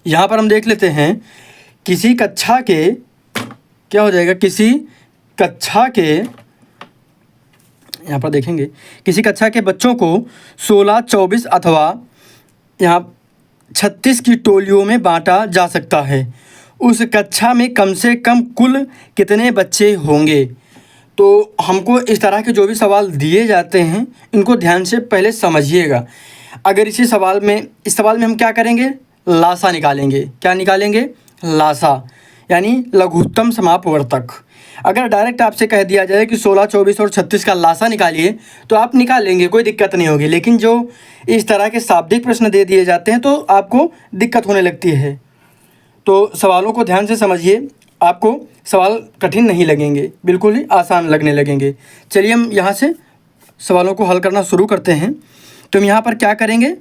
यहाँ पर हम देख लेते हैं किसी कक्षा के क्या हो जाएगा, किसी कक्षा के, यहाँ पर देखेंगे किसी कक्षा के बच्चों को 16, 24 अथवा यहाँ 36 की टोलियों में बांटा जा सकता है। उस कक्षा में कम से कम कुल कितने बच्चे होंगे। तो हमको इस तरह के जो भी सवाल दिए जाते हैं इनको ध्यान से पहले समझिएगा। अगर इस सवाल में हम क्या करेंगे, लासा निकालेंगे। क्या निकालेंगे, लासा, यानी लघुत्तम समापवर्तक। अगर डायरेक्ट आपसे कह दिया जाए कि 16, 24 और 36 का लासा निकालिए तो आप निकाल लेंगे, कोई दिक्कत नहीं होगी। लेकिन जो इस तरह के शाब्दिक प्रश्न दे दिए जाते हैं तो आपको दिक्कत होने लगती है। तो सवालों को ध्यान से समझिए, आपको सवाल कठिन नहीं लगेंगे, बिल्कुल ही आसान लगने लगेंगे। चलिए हम यहाँ से सवालों को हल करना शुरू करते हैं। तो हम यहाँ पर क्या करेंगे,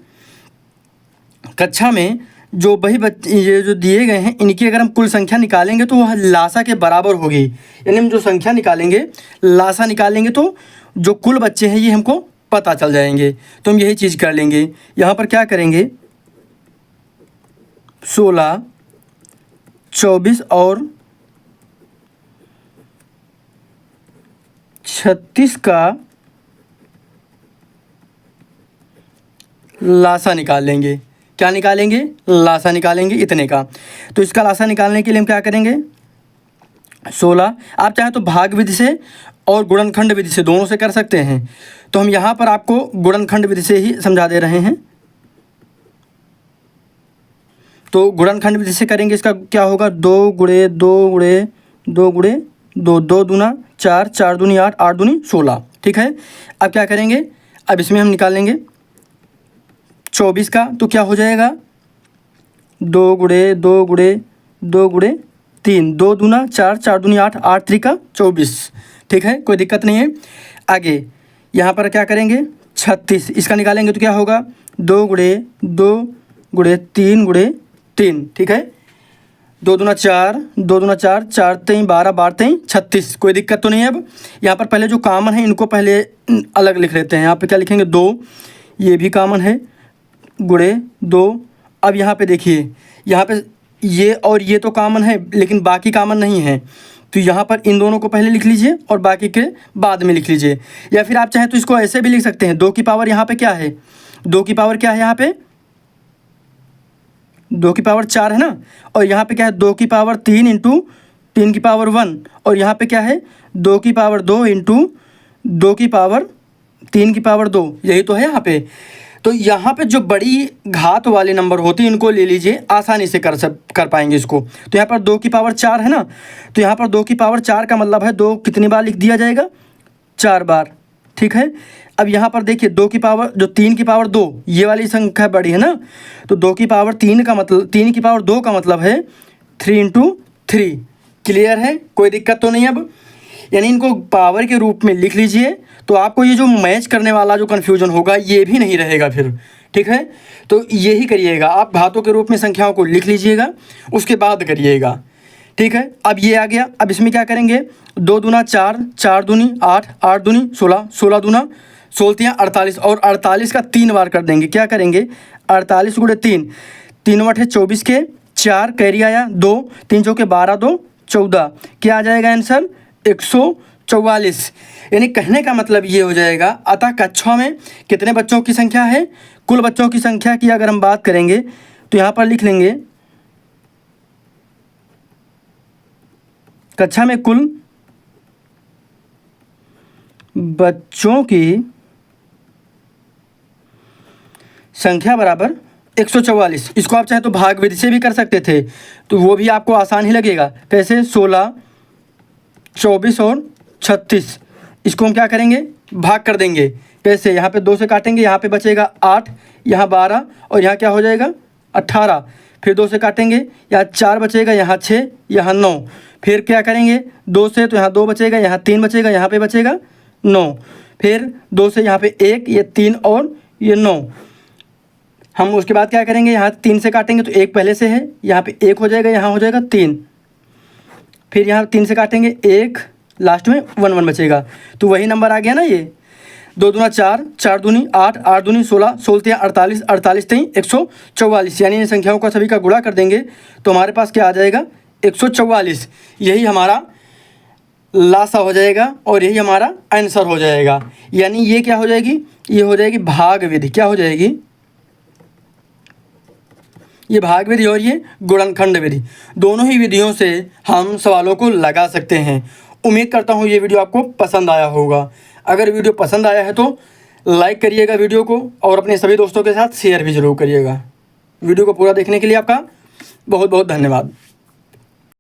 कक्षा में जो वही बच्चे ये जो दिए गए हैं इनकी अगर हम कुल संख्या निकालेंगे तो वह लासा के बराबर होगी। यानी हम जो संख्या निकालेंगे, लासा निकालेंगे तो जो कुल बच्चे हैं ये हमको पता चल जाएंगे। तो हम यही चीज़ कर लेंगे। यहाँ पर क्या करेंगे, 16, 24 और 36 का लासा निकाल लेंगे। क्या निकालेंगे, लासा निकालेंगे इतने का। तो इसका लासा निकालने के लिए हम क्या करेंगे, 16, आप चाहें तो भाग विधि से और गुणनखंड विधि से, दोनों से कर सकते हैं। तो हम यहाँ पर आपको गुणनखंड विधि से ही समझा दे रहे हैं। तो गुणनखंड विधि से करेंगे, इसका क्या होगा, 2 गुणे 2 गुणे 2 गुणे 2, 2 दूना 4, 4 दूनी 8, 8 दूनी 16। ठीक है, अब क्या करेंगे, अब इसमें हम निकालेंगे 24 का। तो क्या हो जाएगा, 2 गुणे 2 गुणे 2 गुणे 3, 2 दूना 4, 4 दूनी 8, 8 त्रिका 24। ठीक है, कोई दिक्कत नहीं है। आगे यहाँ पर क्या करेंगे, 36, इसका निकालेंगे तो क्या होगा, 2 गुणे 2 गुणे 3 गुणे 3। ठीक है, 2 दूना 4, 2 दूना 4, 4 3 12, 12 3 36। कोई दिक्कत तो नहीं है। अब यहाँ पर पहले जो कॉमन है इनको पहले अलग लिख लेते हैं। यहाँ पे क्या लिखेंगे, 2, ये भी कॉमन है, गुणे 2। अब यहाँ पे देखिए, यहाँ पे ये और ये तो कॉमन है लेकिन बाकी कॉमन नहीं है। तो यहाँ पर इन दोनों को पहले लिख लीजिए और बाकी के बाद में लिख लीजिए। या फिर आप चाहें तो इसको ऐसे भी लिख सकते हैं, 2 की पावर यहाँ पे क्या है, 2 की पावर क्या है, यहाँ पे 2 की पावर 4 है ना। और यहाँ पे क्या है, 2 की पावर 3 इंटू 3 की पावर 1। और यहाँ पे क्या है, 2 की पावर 2 इंटू 2 की पावर 3 की पावर 2। यही तो है यहाँ पे। तो यहाँ पे जो बड़ी घात वाले नंबर होते हैं इनको ले लीजिए, आसानी से कर पाएंगे इसको। तो यहाँ पर 2 की पावर 4 है ना, तो यहाँ पर 2 की पावर 4 का मतलब है 2 कितनी बार लिख दिया जाएगा, 4 बार। ठीक है, अब यहाँ पर देखिए 2 की पावर जो 3 की पावर 2, ये वाली संख्या बड़ी है ना, तो 2 की पावर 3 का मतलब 3 की पावर 2 का मतलब है 3 इंटू 3। क्लियर है, कोई दिक्कत तो नहीं। अब यानी इनको पावर के रूप में लिख लीजिए तो आपको ये जो मैच करने वाला जो कन्फ्यूजन होगा ये भी नहीं रहेगा फिर। ठीक है, तो यही करिएगा, आप घातों के रूप में संख्याओं को लिख लीजिएगा, उसके बाद करिएगा। ठीक है, अब ये आ गया। अब इसमें क्या करेंगे, 2 दूना 4, 4 दूनी 8, 8 दूनी 16, 16 दूना 16 48 और 48 का 3 बार कर देंगे। क्या करेंगे, 48 गुणे 3, 3 बटे 24 के 4, कैरी आया 2, 3 चौके 12, 2 14। क्या आ जाएगा आंसर, 144। यानी कहने का मतलब ये हो जाएगा, अतः कक्षा में कितने बच्चों की संख्या है, कुल बच्चों की संख्या की अगर हम बात करेंगे तो यहाँ पर लिख लेंगे, कक्षा में कुल बच्चों की संख्या बराबर 144। इसको आप चाहे तो भाग विधि से भी कर सकते थे, तो वो भी आपको आसान ही लगेगा। कैसे, 16, 24 और 36, इसको हम क्या करेंगे, भाग कर देंगे। कैसे, यहाँ पे 2 से काटेंगे, यहाँ पे बचेगा 8, यहाँ 12 और यहाँ क्या हो जाएगा 18। फिर 2 से काटेंगे, यहाँ 4 बचेगा, यहाँ 6, यहाँ 9। फिर क्या करेंगे, 2 से तो यहाँ 2 बचेगा, यहाँ 3 बचेगा, यहाँ पे बचेगा 9। फिर 2 से यहाँ पे 1, ये 3 और ये 9। हम उसके बाद क्या करेंगे, यहाँ 3 से काटेंगे तो 1 पहले से है, यहाँ पे 1 हो जाएगा, यहाँ हो जाएगा 3। फिर यहाँ 3 से काटेंगे 1, लास्ट में 1 1 बचेगा, तो वही नंबर आ गया ना ये। 2 दूना 4, 4 दूनी 8, 8 दूनी 16, 16 तिया 48, 48 तीन 144, यानी इन संख्याओं का सभी का गुणा कर देंगे तो हमारे पास क्या आ जाएगा 144। यही हमारा लासा हो जाएगा और यही हमारा आंसर हो जाएगा। यानी ये क्या हो जाएगी, ये हो जाएगी भाग विधि। क्या हो जाएगी, ये भाग विधि और ये गुणनखंड विधि। दोनों ही विधियों से हम सवालों को लगा सकते हैं। उम्मीद करता हूँ ये वीडियो आपको पसंद आया होगा। अगर वीडियो पसंद आया है तो लाइक करिएगा वीडियो को और अपने सभी दोस्तों के साथ शेयर भी ज़रूर करिएगा। वीडियो को पूरा देखने के लिए आपका बहुत बहुत धन्यवाद।